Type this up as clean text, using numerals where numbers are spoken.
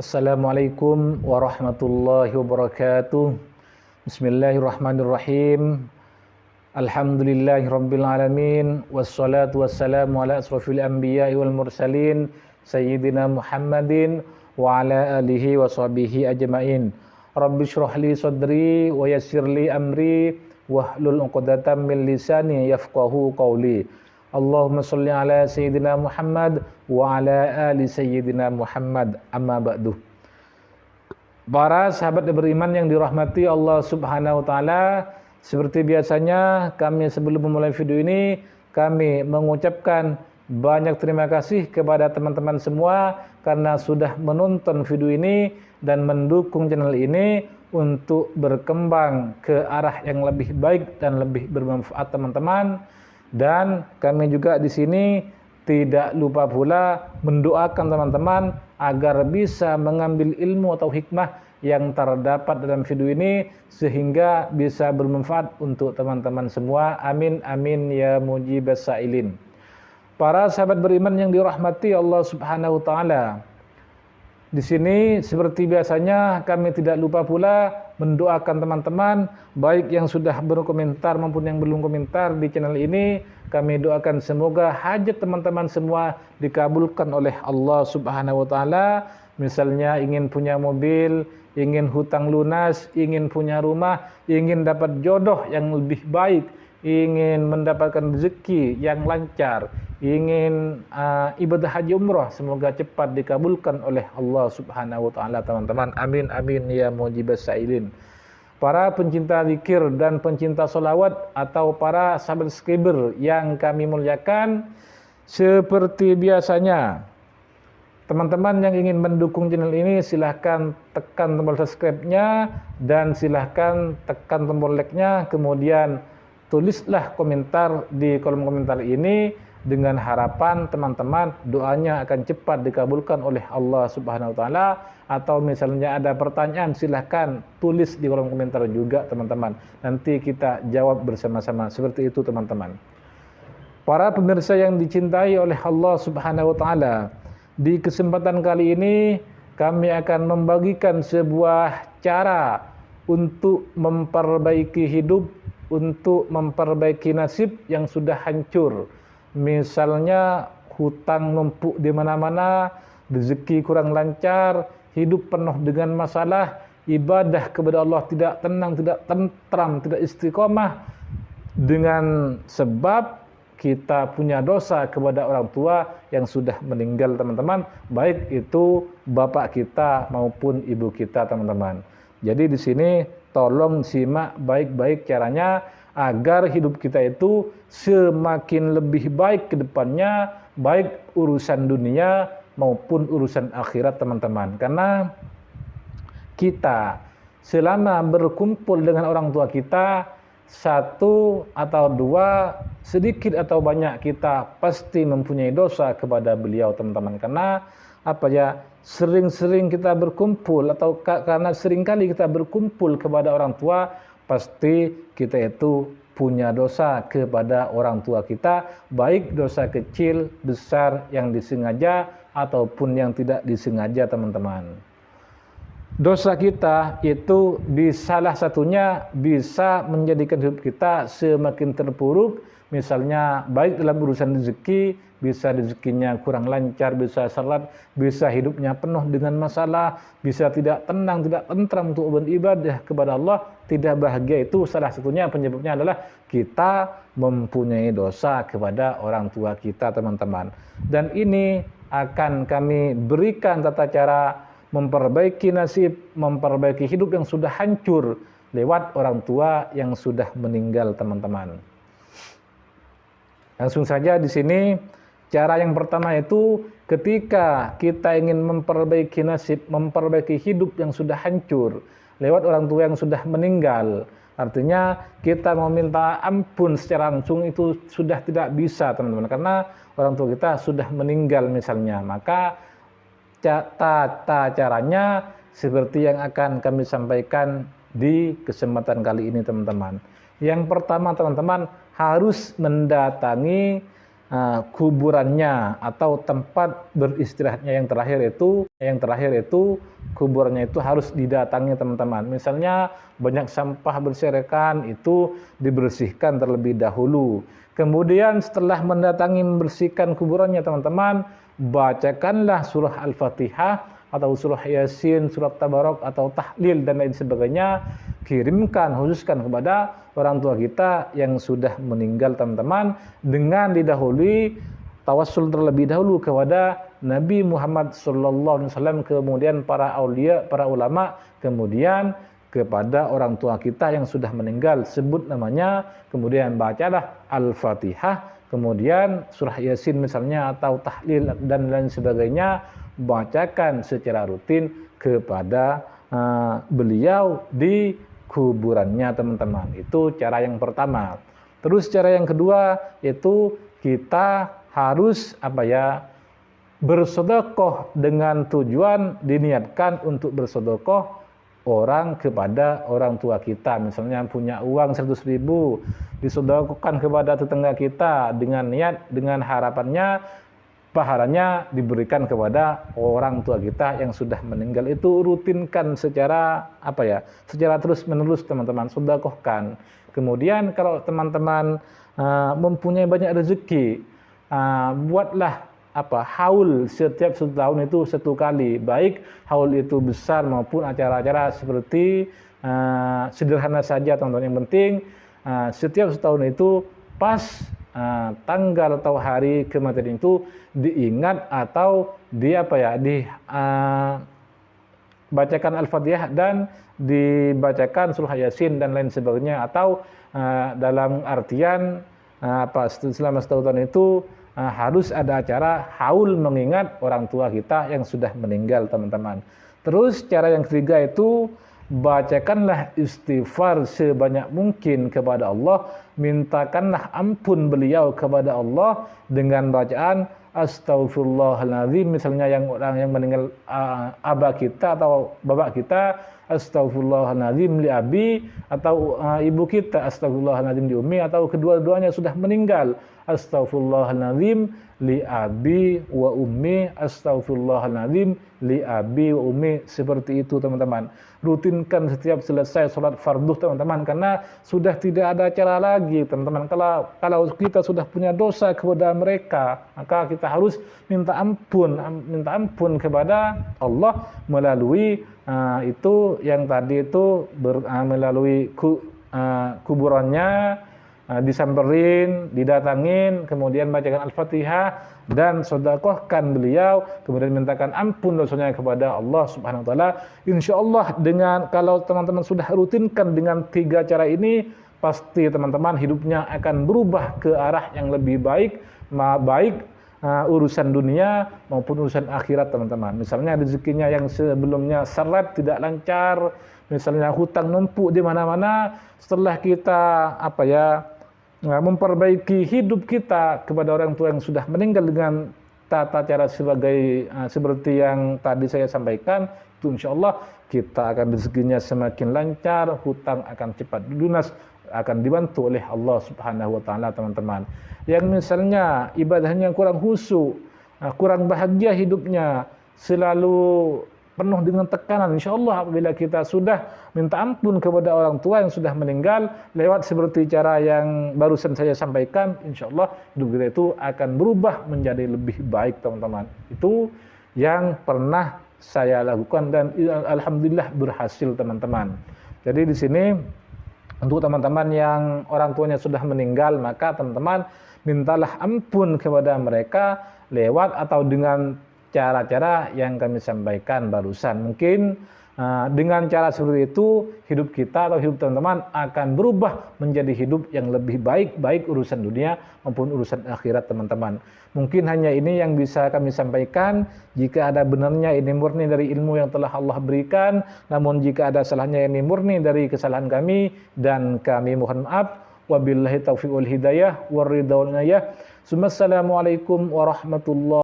Assalamualaikum warahmatullahi wabarakatuh. Bismillahirrahmanirrahim. Alhamdulillahirabbil alamin wassalatu wassalamu ala asrofil anbiya'i wal mursalin sayyidina Muhammadin wa ala alihi wa sahbihi ajmain. Rabbi shrah li sadri wa yassir li amri wahlul 'uqdatam min lisani yafqahu qawli. Allahumma sholli ala sayyidina Muhammad wa ala ali sayyidina Muhammad, amma ba'du. Para sahabat beriman yang dirahmati Allah Subhanahu wa taala, seperti biasanya kami sebelum memulai video ini kami mengucapkan banyak terima kasih kepada teman-teman semua karena sudah menonton video ini dan mendukung channel ini untuk berkembang ke arah yang lebih baik dan lebih bermanfaat teman-teman. Dan kami juga di sini tidak lupa pula mendoakan teman-teman agar bisa mengambil ilmu atau hikmah yang terdapat dalam video ini sehingga bisa bermanfaat untuk teman-teman semua. Amin amin ya mujibas sa'ilin. Para sahabat beriman yang dirahmati Allah Subhanahu wa taala, di sini seperti biasanya kami tidak lupa pula mendoakan teman-teman baik yang sudah berkomentar maupun yang belum komentar di channel ini. Kami doakan semoga hajat teman-teman semua dikabulkan oleh Allah Subhanahu wa taala. Misalnya ingin punya mobil, ingin hutang lunas, ingin punya rumah, ingin dapat jodoh yang lebih baik, ingin mendapatkan rezeki yang lancar, ingin ibadah haji umrah, semoga cepat dikabulkan oleh Allah Subhanahu wa taala teman-teman. Amin amin ya mujibas sa'ilin. Para pencinta zikir dan pencinta sholawat atau para sahabat subscriber yang kami muliakan, seperti biasanya teman-teman yang ingin mendukung channel ini silahkan tekan tombol subscribe-nya dan silahkan tekan tombol like-nya, kemudian tulislah komentar di kolom komentar ini dengan harapan teman-teman doanya akan cepat dikabulkan oleh Allah Subhanahu wa taala. Atau misalnya ada pertanyaan silahkan tulis di kolom komentar juga teman-teman. Nanti kita jawab bersama-sama. Seperti itu teman-teman. Para pemirsa yang dicintai oleh Allah Subhanahu wa taala, di kesempatan kali ini kami akan membagikan sebuah cara untuk memperbaiki hidup, untuk memperbaiki nasib yang sudah hancur. Misalnya hutang numpuk di mana-mana, rezeki kurang lancar, hidup penuh dengan masalah, ibadah kepada Allah tidak tenang, tidak tentram, tidak istiqomah dengan sebab kita punya dosa kepada orang tua yang sudah meninggal teman-teman, baik itu bapak kita maupun ibu kita teman-teman. Jadi di sini tolong simak baik-baik caranya agar hidup kita itu semakin lebih baik ke depannya, baik urusan dunia maupun urusan akhirat teman-teman. Karena kita selama berkumpul dengan orang tua kita, satu atau dua, sedikit atau banyak kita pasti mempunyai dosa kepada beliau teman-teman. Karena apa ya, sering-sering kita berkumpul atau karena seringkali kita berkumpul kepada orang tua, pasti kita itu punya dosa kepada orang tua kita, baik dosa kecil, besar yang disengaja ataupun yang tidak disengaja teman-teman. Dosa kita itu salah satunya bisa menjadikan hidup kita semakin terpuruk. Misalnya baik dalam urusan rezeki, bisa rezekinya kurang lancar, bisa salat, bisa hidupnya penuh dengan masalah, bisa tidak tenang, tidak tentram untuk beribadah kepada Allah, tidak bahagia. Itu salah satunya penyebabnya adalah kita mempunyai dosa kepada orang tua kita teman-teman. Dan ini akan kami berikan tata cara memperbaiki nasib, memperbaiki hidup yang sudah hancur lewat orang tua yang sudah meninggal teman-teman. Langsung saja di sini, cara yang pertama itu ketika kita ingin memperbaiki nasib, memperbaiki hidup yang sudah hancur lewat orang tua yang sudah meninggal. Artinya kita mau minta ampun secara langsung itu sudah tidak bisa teman-teman, karena orang tua kita sudah meninggal misalnya. Maka tata caranya seperti yang akan kami sampaikan di kesempatan kali ini teman-teman. Yang pertama teman-teman harus mendatangi kuburannya atau tempat beristirahatnya yang terakhir itu kuburannya itu harus didatangi teman-teman. Misalnya banyak sampah berserakan, itu dibersihkan terlebih dahulu. Kemudian setelah mendatangi membersihkan kuburannya teman-teman, bacakanlah surah Al-Fatihah atau surah Yasin, surah Tabarok atau tahlil dan lain sebagainya. Khususkan kepada orang tua kita yang sudah meninggal teman-teman, dengan didahului tawassul terlebih dahulu kepada Nabi Muhammad SAW, kemudian para aulia, para ulama, kemudian kepada orang tua kita yang sudah meninggal, sebut namanya, kemudian bacalah Al-Fatihah, kemudian surah Yasin misalnya atau tahlil dan lain sebagainya, bacakan secara rutin kepada beliau di kuburannya teman-teman. Itu cara yang pertama. Terus cara yang kedua yaitu kita harus bersedekah dengan tujuan diniatkan untuk bersedekah orang kepada orang tua kita. Misalnya punya uang 100.000, disedekahkan kepada tetangga kita dengan niat, dengan harapannya pahalanya diberikan kepada orang tua kita yang sudah meninggal. Itu rutinkan secara secara terus menerus teman-teman, sedekahkan. Kemudian kalau teman-teman mempunyai banyak rezeki, buatlah haul setiap setahun itu satu kali, baik haul itu besar maupun acara-acara seperti sederhana saja teman-teman. Yang penting setiap setahun itu pas tanggal atau hari kematian itu diingat atau bacakan Al-Fatihah dan dibacakan surah Yasin dan lain sebagainya, atau dalam artian selama setahun itu harus ada acara haul mengingat orang tua kita yang sudah meninggal teman-teman. Terus cara yang ketiga itu bacakanlah istighfar sebanyak mungkin kepada Allah, mintakanlah ampun beliau kepada Allah dengan bacaan Astaghfirullahaladzim. Misalnya orang yang meninggal abah kita atau bapak kita, Astaghfirullahaladzim li abi, atau ibu kita, Astaghfirullahaladzim li ummi, atau kedua-duanya sudah meninggal, Astaghfirullahaladzim li abi wa ummi, Astaghfirullahaladzim li abi wa ummi. Seperti itu teman-teman. Rutinkan setiap selesai sholat fardu teman-teman, karena sudah tidak ada cara lagi teman-teman. Kalau kita sudah punya dosa kepada mereka, maka kita harus minta ampun kepada Allah melalui itu yang tadi itu melalui kuburannya, disamperin, didatangin, kemudian bacakan Al-Fatihah dan sedekahkan beliau, kemudian mintakan ampun dosanya kepada Allah Subhanahu wa taala. Insyaallah kalau teman-teman sudah rutinkan dengan 3 cara ini, pasti teman-teman hidupnya akan berubah ke arah yang lebih baik, urusan dunia maupun urusan akhirat teman-teman. Misalnya rezekinya yang sebelumnya seret, tidak lancar, misalnya hutang numpuk di mana-mana, setelah kita memperbaiki hidup kita kepada orang tua yang sudah meninggal dengan tata cara seperti yang tadi saya sampaikan, itu insyaallah kita akan rezekinya semakin lancar, hutang akan cepat lunas, akan dibantu oleh Allah Subhanahu wa taala teman-teman. Yang misalnya ibadahnya kurang khusyuk, kurang bahagia hidupnya, selalu penuh dengan tekanan, insyaallah apabila kita sudah minta ampun kepada orang tua yang sudah meninggal lewat seperti cara yang barusan saya sampaikan, insyaallah hidup kita itu akan berubah menjadi lebih baik teman-teman. Itu yang pernah saya lakukan dan alhamdulillah berhasil teman-teman. Jadi di sini untuk teman-teman yang orang tuanya sudah meninggal, maka teman-teman mintalah ampun kepada mereka lewat atau dengan cara-cara yang kami sampaikan barusan. Mungkin dengan cara seperti itu hidup kita atau hidup teman-teman akan berubah menjadi hidup yang lebih baik, baik urusan dunia maupun urusan akhirat teman-teman. Mungkin hanya ini yang bisa kami sampaikan. Jika ada benarnya ini murni dari ilmu yang telah Allah berikan, namun jika ada salahnya ini murni dari kesalahan kami dan kami mohon maaf. Wabillahi taufiq wal hidayah war ridha wal niyah. Assalamualaikum warahmatullahi